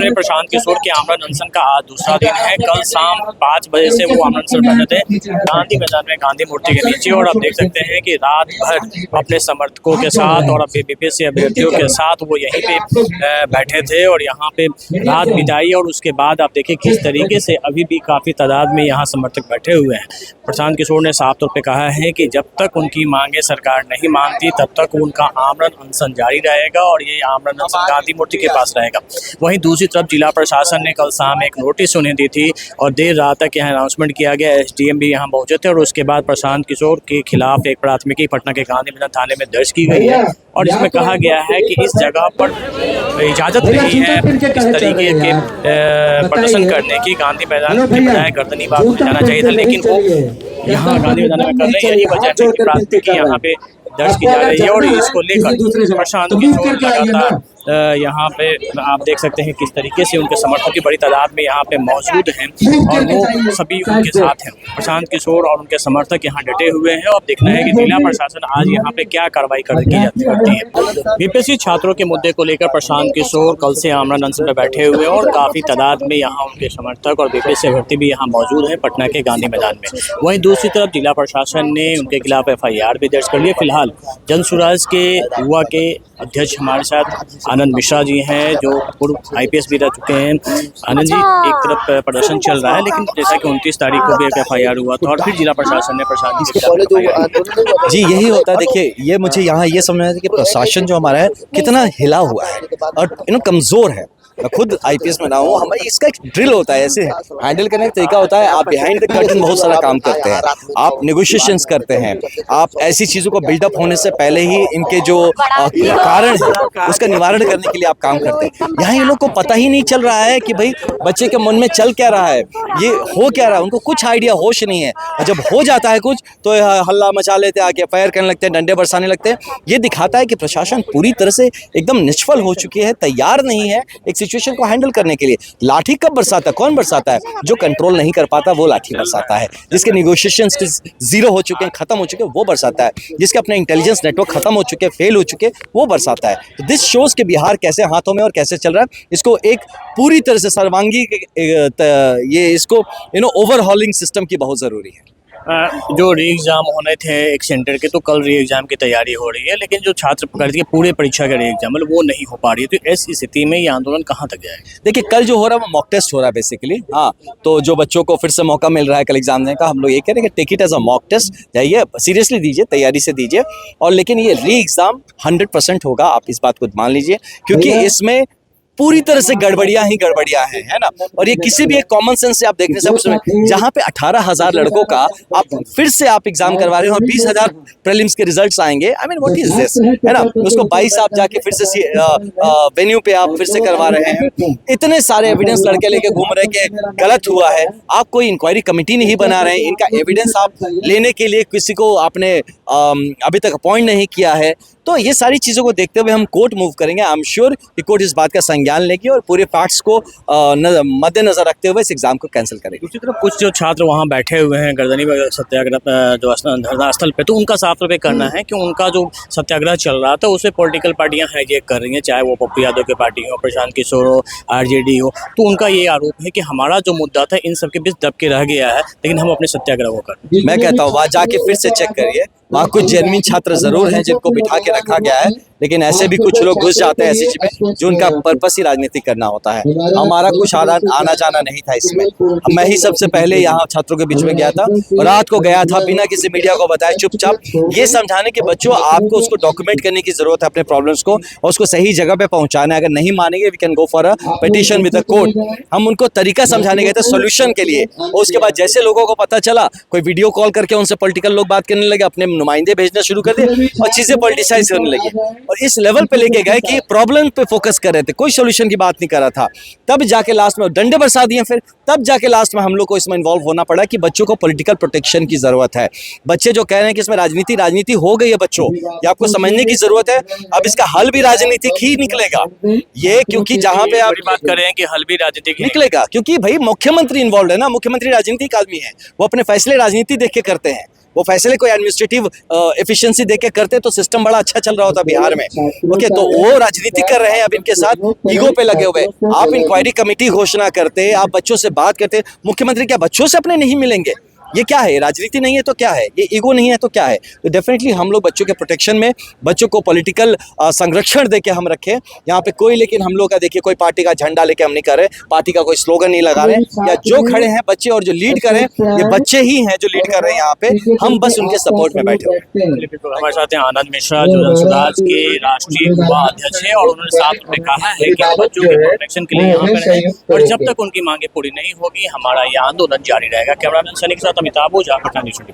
सुने प्रशांत किशोर के आमरण अनशन का आज दूसरा दिन है। कल शाम 5 बजे से वो आमरण अनशन बैठे थे गांधी मैदान में गांधी मूर्ति के नीचे, और आप देख सकते हैं कि रात भर अपने समर्थकों के साथ और अपने बीपीएससी अभ्यर्थियों के साथ वो यहीं पे बैठे थे और यहाँ पे रात बिताई। और उसके बाद आप देखिए किस तरीके से अभी भी काफ़ी तादाद में यहाँ समर्थक बैठे हुए हैं। प्रशांत किशोर ने साफ तौर पे कहा है कि जब तक उनकी मांगे सरकार नहीं मानती तब तक उनका आमरण अनशन जारी रहेगा और ये आमरण अनशन गांधी मूर्ति के पास रहेगा। वहीं दूसरी तरफ जिला प्रशासन ने कल शाम एक नोटिस उन्हें दी थी और देर रात तक यहाँ अनाउंसमेंट किया गया। एसडीएम भी यहाँ पहुंचे थे और उसके बाद प्रशांत किशोर के खिलाफ एक प्राथमिकी पटना के गांधी मैदान थाने में दर्ज की गई है और इसमें कहा गया है कि इस जगह पर इजाज़त नहीं है इस तरीके के प्रदर्शन करने की। गांधी मैदान के बजाय गर्दनी बाग में जाना चाहिए था, लेकिन वो यहाँ गांधी मैदान में कर रहे हैं। यही वजह है कि प्राथमिकी यहाँ पे दर्ज की जा रही है और इसको लेकर प्रशांत किशोर लगातार यहाँ पे आप देख सकते हैं किस तरीके से उनके समर्थकों की बड़ी तादाद में यहाँ पे मौजूद हैं और वो सभी उनके साथ हैं। प्रशांत किशोर और उनके समर्थक यहाँ डटे हुए हैं और देखना है कि जिला प्रशासन आज यहाँ पे क्या कार्रवाई करती है। बीपीएससी छात्रों के मुद्दे को लेकर प्रशांत किशोर कल से आमरण अनशन पर बैठे हुए हैं और काफ़ी तादाद में यहाँ उनके समर्थक और बीपीएससी अभ्यर्थी भी यहाँ मौजूद हैं पटना के गांधी मैदान में। वहीं दूसरी तरफ जिला प्रशासन ने उनके खिलाफ FIR भी दर्ज कर ली है। फिलहाल जन सुराज के युवा के अध्यक्ष हमारे साथ आनंद मिश्रा जी हैं जो पूर्व IPS भी रह चुके हैं। आनंद जी, एक तरफ प्रदर्शन चल रहा है लेकिन जैसा कि 29 तारीख को भी एक FIR हुआ था और फिर जिला प्रशासन ने प्रशांत के खिलाफ जी यही होता है। देखिए ये मुझे यहाँ ये समझना है कि प्रशासन जो हमारा है कितना हिला हुआ है और कमज़ोर है। मैं खुद IPS में ना हूँ, हमारी इसका एक ड्रिल होता है, ऐसे हैंडल करने का तरीका होता है। आप बिहाइंड द कर्टन बहुत सारा काम करते हैं, आप नेगोशिएशंस करते हैं, आप ऐसी चीज़ों को बिल्डअप होने से पहले ही इनके जो कारण है उसका निवारण करने के लिए आप काम करते हैं। यहाँ ये लोग को पता ही नहीं चल रहा है कि भाई बच्चे के मन में चल क्या रहा है, ये हो क्या रहा है, उनको कुछ आइडिया होश नहीं है। और जब हो जाता है कुछ तो हल्ला मचा लेते हैं, आके FIR करने लगते हैं, डंडे बरसाने लगते हैं। ये दिखाता है कि प्रशासन पूरी तरह से एकदम निष्फल हो चुकी है, तैयार नहीं है एक सिचुएशन को हैंडल करने के लिए। लाठी कब बरसाता, कौन बरसाता है? जो कंट्रोल नहीं कर पाता वो लाठी बरसाता है। जिसके नेगोशिएशंस जीरो हो चुके हैं, खत्म हो चुके हैं, वो बरसाता है। जिसके अपने इंटेलिजेंस नेटवर्क खत्म हो चुके हैं, फेल हो चुके हैं, वो बरसाता है। तो दिस शोज के बिहार कैसे हाथों में और कैसे चल रहा है, इसको एक पूरी तरह से सर्वांगी ये इसको ओवरहॉलिंग सिस्टम की बहुत जरूरी है। जो री एग्ज़ाम होने थे एक सेंटर के, तो कल री एग्ज़ाम की तैयारी हो रही है, लेकिन जो छात्र करती है पूरे परीक्षा का री एग्ज़ाम वो नहीं हो पा रही है। तो इस स्थिति में ये आंदोलन कहाँ तक जाएगा? देखिए कल जो हो रहा है वो मॉक टेस्ट हो रहा है बेसिकली। हाँ, तो जो बच्चों को फिर से मौका मिल रहा है कल एग्जाम देने का, हम लोग ये कह रहे हैं कि take it as a mock test, जाइए सीरियसली दीजिए, तैयारी से दीजिए। और लेकिन ये री एग्ज़ाम 100% होगा, आप इस बात को मान लीजिए, क्योंकि इसमें पूरी तरह से गड़बड़ियां ही गड़बड़ियां हैं, है ना। और ये किसी भी एक कॉमन सेंस से आप देखने से उसमें जहां पे 18,000 लड़कों का आप फिर से आप एग्जाम करवा रहे हो और 20,000 प्रीलिम्स के रिजल्ट्स आएंगे, I mean what is this, है ना। उसको 22 आप जाके फिर से वेन्यू पे आप फिर से करवा रहे हैं। इतने सारे एविडेंस लड़के लेके घूम रहे कि गलत हुआ है। आप कोई इंक्वायरी कमेटी नहीं बना रहे हैं, इनका एविडेंस आप लेने के लिए किसी को आपने अभी तक अपॉइंट नहीं किया है। तो ये सारी चीज़ों को देखते हुए हम कोर्ट मूव करेंगे। आई एम श्योर कि कोर्ट इस बात का संज्ञान लेगी और पूरे फैक्ट्स को मद्देनजर रखते हुए इस एग्जाम को कैंसिल करेगी। दूसरी तरफ कुछ जो छात्र वहाँ बैठे हुए हैं गर्दनी सत्याग्रह जो धरना स्थल पे, तो उनका साफ तौर पे करना है कि उनका जो सत्याग्रह चल रहा था उसे पॉलिटिकल पार्टियां हाईजैक कर रही हैं, चाहे वो पप्पू यादव की पार्टी हो, प्रशांत किशोर हो, RJD हो। तो उनका ये आरोप है कि हमारा जो मुद्दा था इन सबके बीच दब के रह गया है, लेकिन हम अपने सत्याग्रह को कर। मैं कहता हूँ वहाँ जाके फिर से चेक करिए, वहाँ कुछ जेन्युइन छात्र जरूर हैं जिनको बिठा के रखा गया है, लेकिन ऐसे भी कुछ लोग घुस जाते हैं ऐसी चीज में जो उनका पर्पस ही राजनीति करना होता है। हमारा कुछ आना जाना नहीं था इसमें। मैं ही सबसे पहले यहाँ छात्रों के बीच में गया था, रात को गया था बिना किसी मीडिया को बताए, चुपचाप ये समझाने के बच्चों आपको उसको डॉक्यूमेंट करने की जरूरत है अपने प्रॉब्लम्स को, और उसको सही जगह पे पहुंचाना है। अगर नहीं मानेंगे we can go for a petition with the court. हम उनको तरीका समझाने गए थे सोल्यूशन के लिए, और उसके बाद जैसे लोगों को पता चला, कोई वीडियो कॉल करके उनसे पॉलिटिकल लोग बात करने लगे, अपने नुमाइंदे भेजना शुरू कर दिए और चीजें पॉलिटिसाइज करने लगी, और इस लेवल पे लेके गए कि प्रॉब्लम पे फोकस कर रहे थे, कोई सोल्यूशन की बात नहीं कर रहा था। तब जाके लास्ट में डंडे बरसा दिए, फिर तब जाके लास्ट में हम लोग को इसमें इन्वॉल्व होना पड़ा कि बच्चों को पॉलिटिकल प्रोटेक्शन की जरूरत है। बच्चे जो कह रहे हैं कि इसमें राजनीति हो गई है, बच्चों ये आपको समझने की जरूरत है। अब इसका हल भी राजनीतिक ही निकलेगा ये, क्योंकि जहां पे आप बात कर रहे हैं कि हल भी राजनीतिक निकलेगा, क्योंकि भाई मुख्यमंत्री इन्वॉल्व है ना, मुख्यमंत्री राजनीतिक आदमी है, वो अपने फैसले राजनीति देख के करते हैं। वो फैसले कोई एडमिनिस्ट्रेटिव एफिशिएंसी देके करते तो सिस्टम बड़ा अच्छा चल रहा होता बिहार में। ओके, तो वो राजनीति कर रहे हैं अब इनके साथ, ईगो पे लगे हुए। आप इंक्वायरी कमेटी घोषणा करते, आप बच्चों से बात करते, मुख्यमंत्री क्या बच्चों से अपने नहीं मिलेंगे? ये क्या है? राजनीति नहीं है तो क्या है? ये ईगो नहीं है तो क्या है? तो डेफिनेटली हम लोग बच्चों के प्रोटेक्शन में, बच्चों को पॉलिटिकल संरक्षण देके हम रखें यहाँ पे कोई, लेकिन हम लोग का देखिए कोई पार्टी का झंडा लेके हम नहीं कर रहे, पार्टी का कोई स्लोगन नहीं लगा रहे, या जो खड़े हैं बच्चे और जो लीड करें ये बच्चे ही हैं जो लीड कर रहे हैं यहाँ पे, हम बस उनके सपोर्ट में बैठे हुए हैं। बिल्कुल, हमारे साथ हैं आनंद मिश्रा जो जनसुराज के राष्ट्रीय युवा अध्यक्ष है, और उन्होंने साफ में कहा है कि हम बच्चों के प्रोटेक्शन के लिए यहाँ पर हैं, और जब तक उनकी मांगे पूरी नहीं होगी हमारा ये आंदोलन जारी रहेगा। कैमरामैन सनी के साथ अमिताभ ओझा, पटना न्यूज़ 24।